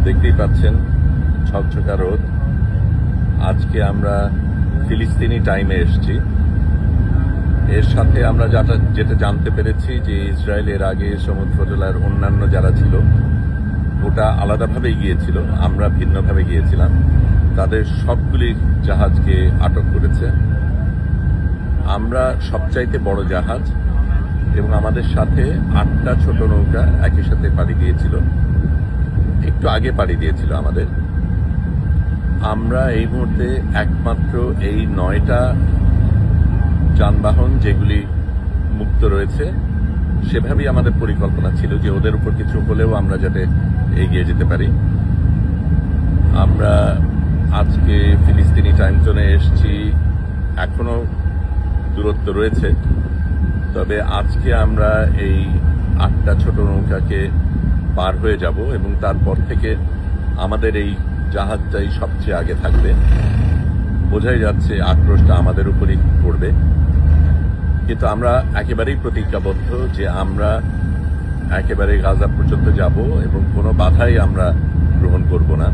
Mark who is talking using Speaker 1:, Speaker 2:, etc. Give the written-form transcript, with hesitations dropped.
Speaker 1: দেখতেই পাচ্ছেন ঝকঝকা রোদ। আজকে আমরা ফিলিস্তিনি টাইমে এসেছি। এর সাথে আমরা যেটা জানতে পেরেছি যে ইসরায়েলের আগে সমুদ্রজলার অন্যান্য যারা ছিল ওটা আলাদাভাবে গিয়েছিল, আমরা ভিন্নভাবে গিয়েছিলাম। তাদের সবগুলি জাহাজকে আটক করেছে। আমরা সবচাইতে বড় জাহাজ এবং আমাদের সাথে 8টা ছোট নৌকা একই সাথে পাড়ি দিয়েছিল, একটু আগে পাড়ি দিয়েছিল আমাদের। আমরা এই মুহূর্তে একমাত্র এই 9টা যানবাহন যেগুলি মুক্ত রয়েছে, সেভাবেই আমাদের পরিকল্পনা ছিল যে ওদের উপর কিছু হলেও আমরা যাতে এগিয়ে যেতে পারি। আমরা আজকে ফিলিস্তিনি টাইম জোনে এসেছি, এখনো দূরত্ব রয়েছে, তবে আজকে আমরা এই 8টা ছোট নৌকাকে পার হয়ে যাব এবং তারপর থেকে আমাদের এই জাহাজটাই সবচেয়ে আগে থাকবে। বোঝাই যাচ্ছে আক্রোশটা আমাদের উপরই পড়বে, কিন্তু আমরা একেবারেই প্রতিজ্ঞাবদ্ধ যে আমরা একেবারে গাজা পর্যন্ত যাব এবং কোনো বাধাই আমরা গ্রহণ করব না।